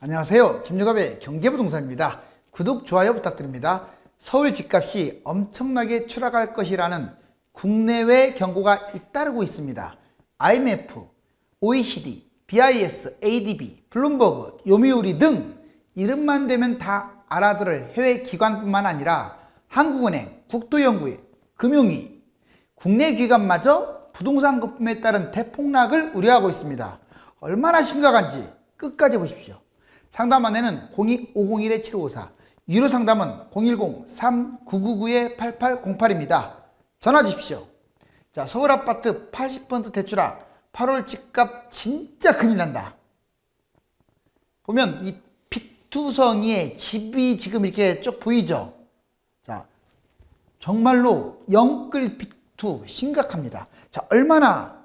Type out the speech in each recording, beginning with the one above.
안녕하세요. 김유갑의 경제부동산입니다. 구독, 좋아요 부탁드립니다. 서울 집값이 엄청나게 추락할 것이라는 국내외 경고가 잇따르고 있습니다. IMF, OECD, BIS, ADB, 블룸버그, 요미우리 등 이름만 대면 다 알아들을 해외 기관뿐만 아니라 한국은행, 국토연구원, 금융위, 국내 기관마저 부동산 거품에 따른 대폭락을 우려하고 있습니다. 얼마나 심각한지 끝까지 보십시오. 상담 안내는 02-501-7554, 유료 상담은 010-3999-8808입니다. 전화 주십시오. 자, 서울 아파트 80% 대출학 8월 집값 진짜 큰일 난다. 보면 이 피투성이의 집이 지금 이렇게 쭉 보이죠? 자, 정말로 영끌 피투 심각합니다. 자, 얼마나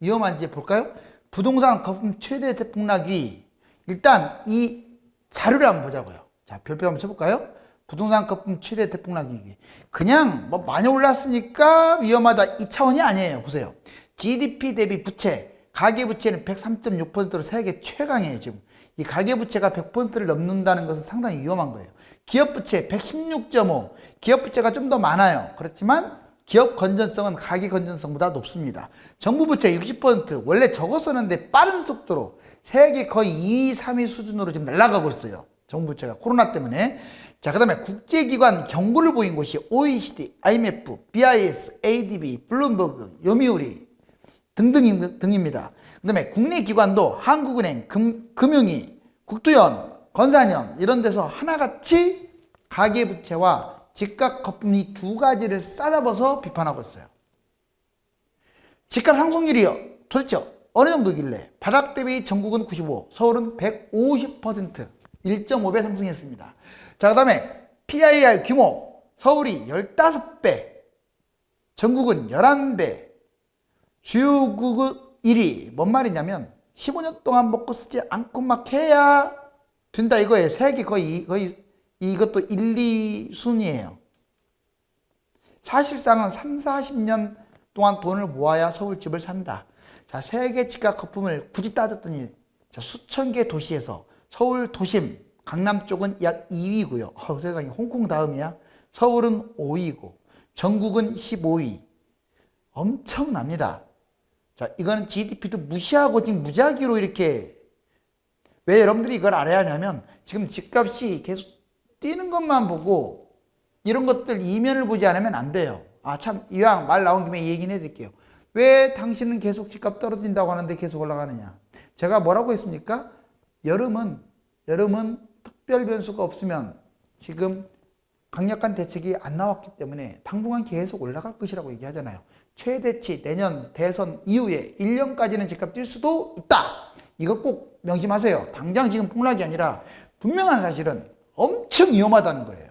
위험한지 볼까요? 부동산 거품 최대 대폭락이 일단 이 자료를 한번 보자고요. 자, 별표 한번 쳐볼까요? 부동산 거품 최대 대폭락이 그냥 뭐 많이 올랐으니까 위험하다 이 차원이 아니에요. 보세요. GDP 대비 부채, 가계부채는 103.6%로 세계 최강이에요. 지금 이 가계부채가 100%를 넘는다는 것은 상당히 위험한 거예요. 기업부채 116.5, 기업부채가 좀 더 많아요. 그렇지만 기업 건전성은 가계 건전성보다 높습니다. 정부부채 60%, 원래 적었었는데 빠른 속도로 세계 거의 2위, 3위 수준으로 지금 날아가고 있어요. 정부부채가 코로나 때문에. 자, 그 다음에 국제기관 경고를 보인 곳이 OECD, IMF, BIS, ADB, 블룸버그, 요미우리 등등입니다. 그 다음에 국내 기관도 한국은행, 금융위, 국토연, 건산연 이런 데서 하나같이 가계부채와 집값 거품 이 두 가지를 싸잡아서 비판하고 있어요. 집값 상승률이요. 도대체 어느 정도길래? 바닥 대비 전국은 95, 서울은 150%, 1.5배 상승했습니다. 자, 그 다음에 PIR 규모, 서울이 15배, 전국은 11배, 주요국 1위. 뭔 말이냐면 15년 동안 먹고 쓰지 않고 막 해야 된다 이거예요. 세계 거의 이것도 1, 2순위예요. 사실상은 3, 40년 동안 돈을 모아야 서울집을 산다. 자, 세계 집값 거품을 굳이 따졌더니 자, 수천 개 도시에서 서울 도심, 강남 쪽은 약 2위고요. 세상에 홍콩 다음이야. 서울은 5위고 전국은 15위. 엄청납니다. 자, 이거는 GDP도 무시하고 지금 무작위로 이렇게 왜 여러분들이 이걸 알아야 하냐면 지금 집값이 계속 뛰는 것만 보고 이런 것들 이면을 보지 않으면 안 돼요. 아, 참 이왕 말 나온 김에 이 얘기는 해드릴게요. 왜 당신은 계속 집값 떨어진다고 하는데 계속 올라가느냐. 제가 뭐라고 했습니까? 여름은 특별 변수가 없으면 지금 강력한 대책이 안 나왔기 때문에 당분간 계속 올라갈 것이라고 얘기하잖아요. 최대치 내년 대선 이후에 1년까지는 집값 뛸 수도 있다. 이거 꼭 명심하세요. 당장 지금 폭락이 아니라 분명한 사실은 엄청 위험하다는 거예요.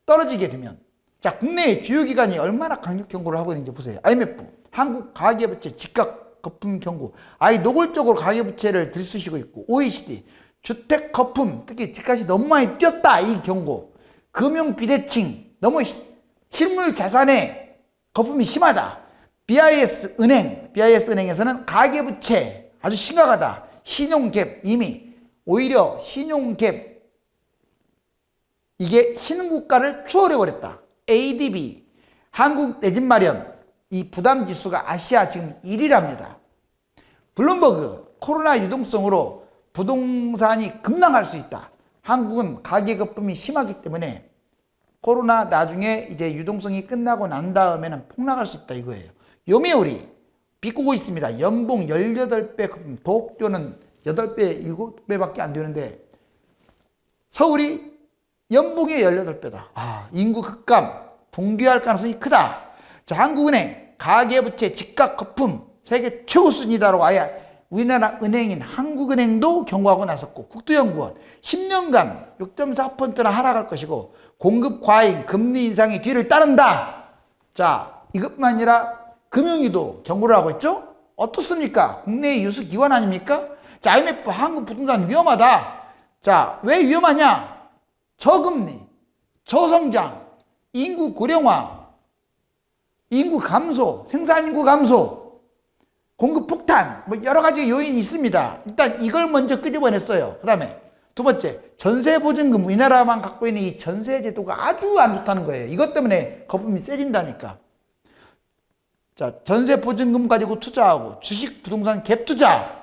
떨어지게 되면. 자, 국내의 주요 기관이 얼마나 강력 경고를 하고 있는지 보세요. IMF, 한국 가계부채 집값 거품 경고. 노골적으로 가계부채를 들쑤시고 있고, OECD, 주택 거품, 특히 집값이 너무 많이 뛰었다 이 경고. 금융 비대칭, 너무 실물 자산의 거품이 심하다. BIS 은행에서는 가계부채 아주 심각하다. 신용갭 이미 오히려 신용갭 이게 신흥국가를 추월해 버렸다. ADB 한국 내 집 마련 이 부담지수가 아시아 지금 1위랍니다. 블룸버그 코로나 유동성으로 부동산이 급락할 수 있다. 한국은 가계거품이 심하기 때문에 코로나 나중에 이제 유동성이 끝나고 난 다음에는 폭락할 수 있다 이거예요. 요미우리 비꼬고 있습니다. 연봉 18배 거품, 도쿄는 8배, 7배밖에 안 되는데 서울이 연봉이 18배다. 인구 급감, 붕괴할 가능성이 크다. 자, 한국은행, 가계부채, 집값 거품, 세계 최고 수준이다라고 아예 우리나라 은행인 한국은행도 경고하고 나섰고, 국토연구원 10년간 6.4%나 하락할 것이고, 공급 과잉, 금리 인상이 뒤를 따른다. 자, 이것만 아니라 금융위도 경고를 하고 있죠? 어떻습니까? 국내의 유수 기관 아닙니까? 자, IMF 한국 부동산 위험하다. 자, 왜 위험하냐? 저금리, 저성장, 인구 고령화, 인구 감소, 생산인구 감소, 공급 폭탄, 뭐 여러 가지 요인이 있습니다. 일단 이걸 먼저 끄집어냈어요. 그 다음에 두 번째, 전세보증금. 우리나라만 갖고 있는 이 전세제도가 아주 안 좋다는 거예요. 이것 때문에 거품이 세진다니까. 자, 전세보증금 가지고 투자하고 주식, 부동산 갭투자.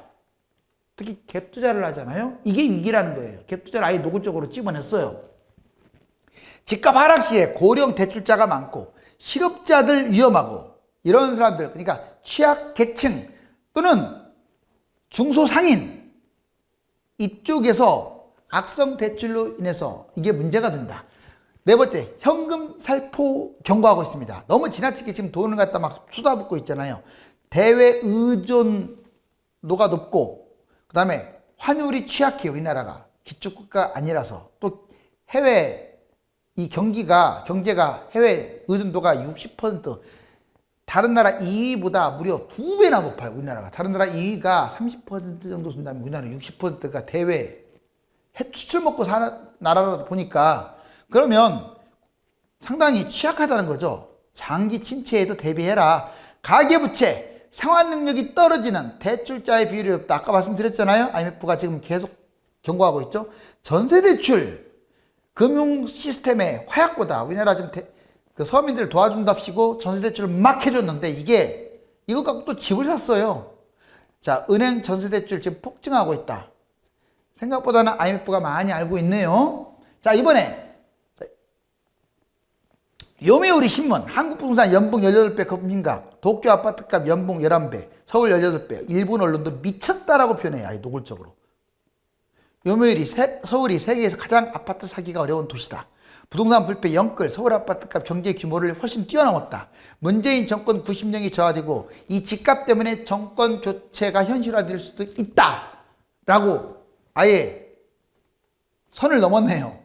특히 갭투자를 하잖아요. 이게 위기라는 거예요. 갭투자를 아예 노골적으로 집어냈어요. 집값 하락 시에 고령 대출자가 많고 실업자들 위험하고 이런 사람들, 그러니까 취약계층 또는 중소상인 이쪽에서 악성 대출로 인해서 이게 문제가 된다. 네 번째, 현금 살포 경고하고 있습니다. 너무 지나치게 지금 돈을 갖다 막 쏟아붓고 있잖아요. 대외 의존도가 높고, 그 다음에 환율이 취약해요. 우리나라가 기축국가 아니라서. 또 해외 이 경제가 해외 의존도가 60%, 다른 나라 2위보다 무려 2배나 높아요. 우리나라가. 다른 나라 2위가 30% 정도 준다면 우리나라는 60%가 대외 수출 먹고 사는 나라라다 보니까, 그러면 상당히 취약하다는 거죠. 장기 침체에도 대비해라. 가계부채, 상환 능력이 떨어지는 대출자의 비율이 높다. 아까 말씀드렸잖아요. IMF가 지금 계속 경고하고 있죠. 전세대출, 금융 시스템의 화약고다. 우리나라 지금 그 서민들 도와준답시고 전세대출을 막 해줬는데 이것 갖고 또 집을 샀어요. 자, 은행 전세대출 지금 폭증하고 있다. 생각보다는 IMF가 많이 알고 있네요. 자, 이번에 요미우리 신문, 한국부동산 연봉 18배 거품 심각, 도쿄 아파트값 연봉 11배, 서울 18배, 일본 언론도 미쳤다라고 표현해요. 아예 노골적으로. 요미우리, 서울이 세계에서 가장 아파트 사기가 어려운 도시다. 부동산 불패 영끌, 서울 아파트값 경제 규모를 훨씬 뛰어넘었다. 문재인 정권 90년이 저하되고 이 집값 때문에 정권 교체가 현실화될 수도 있다. 라고 아예 선을 넘었네요.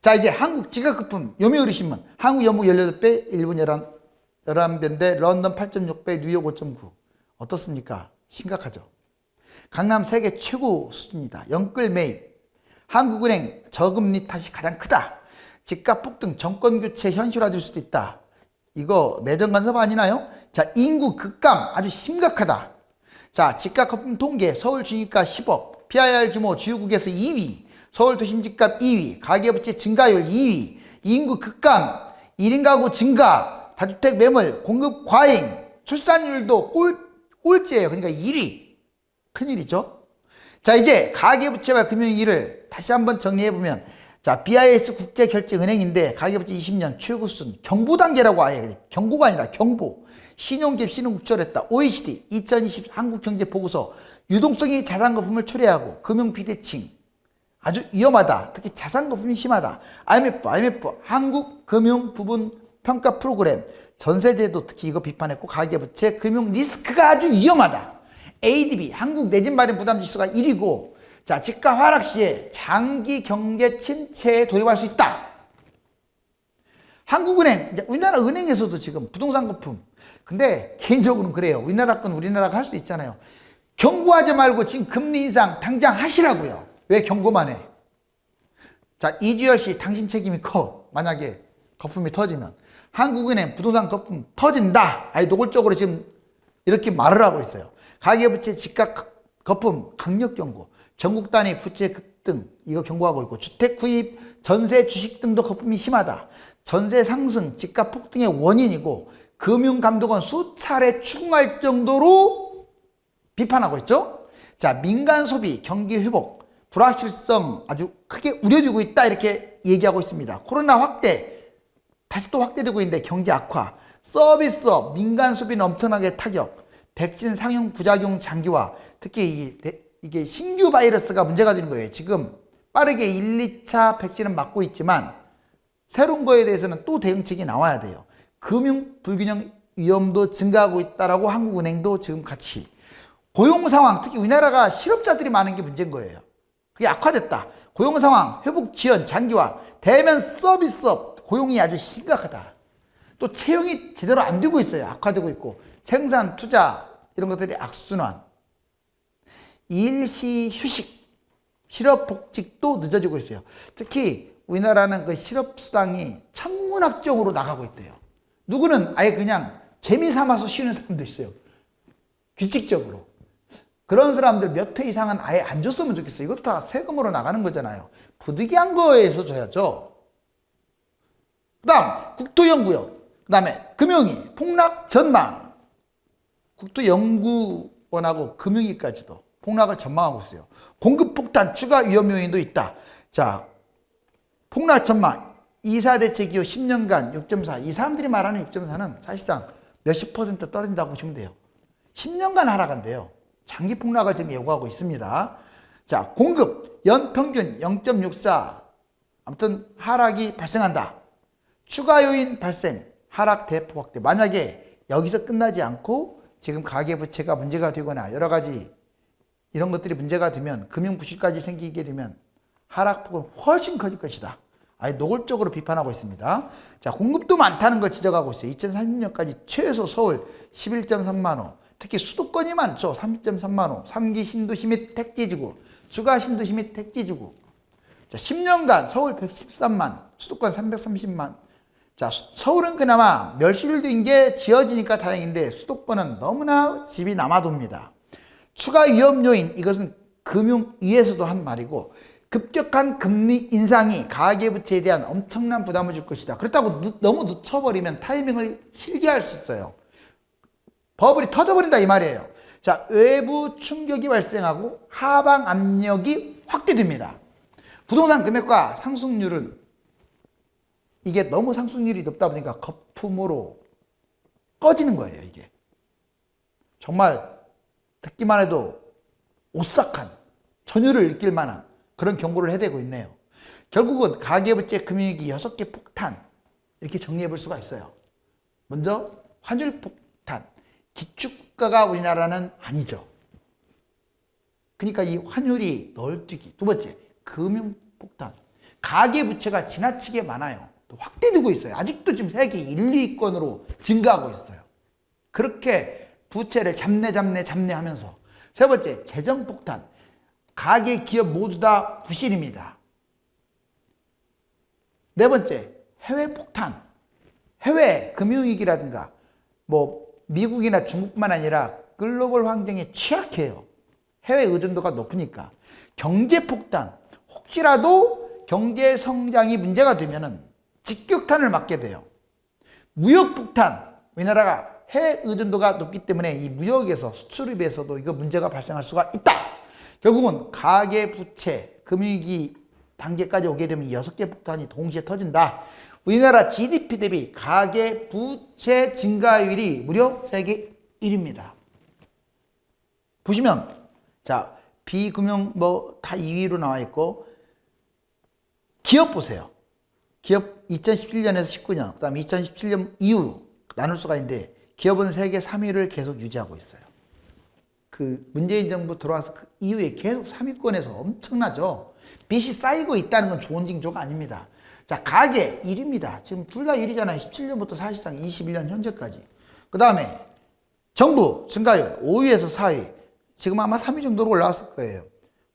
자, 이제 한국 지각거품, 요미우리 신문. 한국 연봉 18배, 일본 11배인데 런던 8.6배, 뉴욕 5.9. 어떻습니까? 심각하죠. 강남 세계 최고 수준이다. 영끌 매입. 한국은행 저금리 탓이 가장 크다. 집값 폭등, 정권 교체 현실화될 수도 있다. 이거 내정 간섭 아니나요? 자, 인구 급감 아주 심각하다. 자, 집값 거품 통계. 서울 중위가 10억, PIR 규모 주요국에서 2위, 서울 도심 집값 2위, 가계부채 증가율 2위, 인구 급감, 1인 가구 증가, 다주택 매물, 공급 과잉, 출산율도 꼴찌예요. 그러니까 1위. 큰일이죠. 자, 이제 가계부채와 금융위기를 다시 한번 정리해보면, 자, BIS 국제결제은행인데 가계부채 20년 최고 수준, 경보 단계라고 아예, 경고가 아니라 경보. 신용갭 신흥국절했다. OECD 2020 한국경제보고서, 유동성이 자산거품을 초래하고 금융비대칭 아주 위험하다. 특히 자산거품이 심하다. IMF 한국금융부분평가 프로그램, 전세제도 특히 이거 비판했고, 가계부채 금융 리스크가 아주 위험하다. ADB 한국내집마련부담지수가 1위고, 자, 집값 하락 시에 장기 경제 침체에 돌입할 수 있다. 한국은행, 이제 우리나라 은행에서도 지금 부동산 거품. 근데 개인적으로는 그래요. 우리나라 건 우리나라가 할 수 있잖아요. 경고하지 말고 지금 금리 인상 당장 하시라고요. 왜 경고만 해? 자, 이주열 씨, 당신 책임이 커. 만약에 거품이 터지면. 한국은행 부동산 거품 터진다. 아예 노골적으로 지금 이렇게 말을 하고 있어요. 가계부채 집값 거품 강력 경고. 전국 단위 부채 급등 이거 경고하고 있고, 주택 구입, 전세, 주식 등도 거품이 심하다. 전세 상승, 집값 폭등의 원인이고, 금융감독원 수차례 추궁할 정도로 비판하고 있죠. 자, 민간 소비, 경기 회복, 불확실성 아주 크게 우려되고 있다 이렇게 얘기하고 있습니다. 코로나 확대, 다시 또 확대되고 있는데 경제 악화, 서비스업, 민간 소비는 엄청나게 타격, 백신 상용 부작용 장기화, 특히 이게 신규 바이러스가 문제가 되는 거예요. 지금 빠르게 1, 2차 백신은 맞고 있지만 새로운 거에 대해서는 또 대응책이 나와야 돼요. 금융 불균형 위험도 증가하고 있다라고 한국은행도 지금 같이. 고용 상황, 특히 우리나라가 실업자들이 많은 게 문제인 거예요. 그게 악화됐다. 고용 상황, 회복 지연, 장기화, 대면 서비스업 고용이 아주 심각하다. 또 채용이 제대로 안 되고 있어요. 악화되고 있고, 생산, 투자 이런 것들이 악순환. 일시 휴식, 실업복직도 늦어지고 있어요. 특히 우리나라는 그 실업수당이 천문학적으로 나가고 있대요. 누구는 아예 그냥 재미 삼아서 쉬는 사람도 있어요. 규칙적으로. 그런 사람들 몇 회 이상은 아예 안 줬으면 좋겠어요. 이것도 다 세금으로 나가는 거잖아요. 부득이한 거에서 줘야죠. 그 다음 국토연구원, 그 다음에 금융위, 폭락 전망. 국토연구원하고 금융위까지도 폭락을 전망하고 있어요. 공급 폭탄 추가 위험 요인도 있다. 자, 폭락 전망 2사 대책 이후 10년간 6.4. 이 사람들이 말하는 6.4는 사실상 몇십 % 떨어진다고 보시면 돼요. 10년간 하락한대요. 장기 폭락을 지금 예고하고 있습니다. 자, 공급 연평균 0.64. 아무튼 하락이 발생한다. 추가 요인 발생, 하락 대폭 확대. 만약에 여기서 끝나지 않고 지금 가계부채가 문제가 되거나 여러 가지 이런 것들이 문제가 되면 금융부실까지 생기게 되면 하락폭은 훨씬 커질 것이다. 아예 노골적으로 비판하고 있습니다. 자, 공급도 많다는 걸 지적하고 있어요. 2030년까지 최소 서울 11.3만 호, 특히 수도권이 많죠. 30.3만 호, 3기 신도시 및 택지지구, 추가 신도시 및 택지지구. 자, 10년간 서울 113만, 수도권 330만. 자, 서울은 그나마 멸실된 게 지어지니까 다행인데 수도권은 너무나 집이 남아돕니다. 추가 위험 요인, 이것은 금융위에서도 한 말이고, 급격한 금리 인상이 가계부채에 대한 엄청난 부담을 줄 것이다. 그렇다고 너무 늦춰버리면 타이밍을 실기할 수 있어요. 버블이 터져버린다 이 말이에요. 자, 외부 충격이 발생하고 하방 압력이 확대됩니다. 부동산 금액과 상승률은 이게 너무 상승률이 높다 보니까 거품으로 꺼지는 거예요. 이게 정말 듣기만 해도 오싹한 전율을 느낄 만한 그런 경고를 해대고 있네요. 결국은 가계부채 금융위기 6개 폭탄 이렇게 정리해 볼 수가 있어요. 먼저 환율 폭탄. 기축국가가 우리나라는 아니죠. 그러니까 이 환율이 널뛰기. 두 번째, 금융폭탄. 가계부채가 지나치게 많아요. 또 확대되고 있어요. 아직도 지금 세계 1, 2위권으로 증가하고 있어요. 그렇게 부채를 잡내 하면서. 세 번째, 재정폭탄. 가계, 기업 모두 다 부실입니다. 네 번째, 해외폭탄. 해외 금융위기라든가 뭐 미국이나 중국뿐만 아니라 글로벌 환경에 취약해요. 해외 의존도가 높으니까. 경제폭탄. 혹시라도 경제 성장이 문제가 되면은 직격탄을 맞게 돼요. 무역폭탄. 우리나라가 해외 의존도가 높기 때문에 이 무역에서 수출에 비해서도 이거 문제가 발생할 수가 있다. 결국은 가계부채, 금융위기 단계까지 오게 되면 6개 폭탄이 동시에 터진다. 우리나라 GDP 대비 가계부채 증가율이 무려 세계 1위입니다. 보시면 자, 비금융 뭐 다 2위로 나와 있고, 기업 보세요. 기업 2017년에서 19년, 그 다음에 2017년 이후 나눌 수가 있는데 기업은 세계 3위를 계속 유지하고 있어요. 그 문재인 정부 들어와서 그 이후에 계속 3위권에서 엄청나죠. 빚이 쌓이고 있다는 건 좋은 징조가 아닙니다. 자, 가계 1위입니다. 지금 둘 다 1위잖아요. 17년부터 사실상 21년 현재까지. 그 다음에 정부 증가율 5위에서 4위. 지금 아마 3위 정도로 올라왔을 거예요.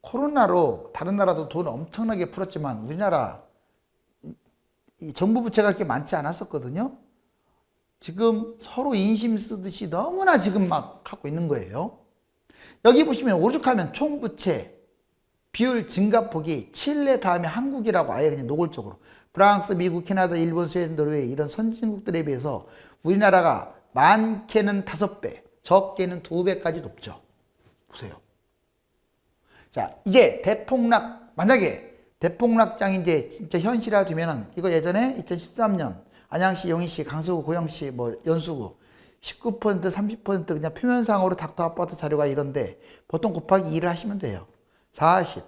코로나로 다른 나라도 돈 엄청나게 풀었지만 우리나라 이 정부 부채가 그렇게 많지 않았었거든요. 지금 서로 인심 쓰듯이 너무나 지금 막 하고 있는 거예요. 여기 보시면 오죽하면 총부채 비율 증가폭이 칠레 다음에 한국이라고 아예 그냥 노골적으로. 프랑스, 미국, 캐나다, 일본, 스웨덴, 노르웨이 이런 선진국들에 비해서 우리나라가 많게는 5배, 적게는 2배까지 높죠. 보세요. 자, 이제 대폭락, 만약에 대폭락장이 이제 진짜 현실화 되면은, 이거 예전에 2013년 안양시, 용인시, 강서구, 고양시, 뭐 연수구 19%, 30% 그냥 표면상으로 닥터 아파트 자료가 이런데 보통 곱하기 2를 하시면 돼요. 40,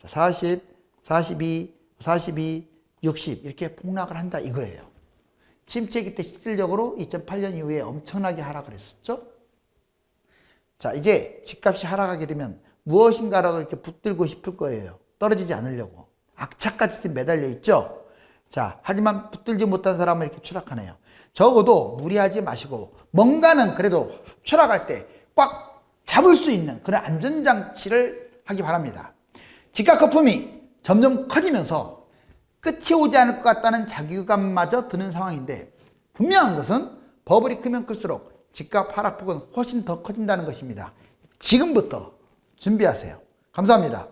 40, 42, 42, 60 이렇게 폭락을 한다 이거예요. 침체기 때 실질적으로 2008년 이후에 엄청나게 하락을 했었죠. 자, 이제 집값이 하락하게 되면 무엇인가라도 이렇게 붙들고 싶을 거예요. 떨어지지 않으려고. 악착같이 지금 매달려 있죠. 자, 하지만 붙들지 못한 사람은 이렇게 추락하네요. 적어도 무리하지 마시고 뭔가는 그래도 추락할 때 꽉 잡을 수 있는 그런 안전장치를 하기 바랍니다. 집값 거품이 점점 커지면서 끝이 오지 않을 것 같다는 자괴감마저 드는 상황인데, 분명한 것은 버블이 크면 클수록 집값 하락폭은 훨씬 더 커진다는 것입니다. 지금부터 준비하세요. 감사합니다.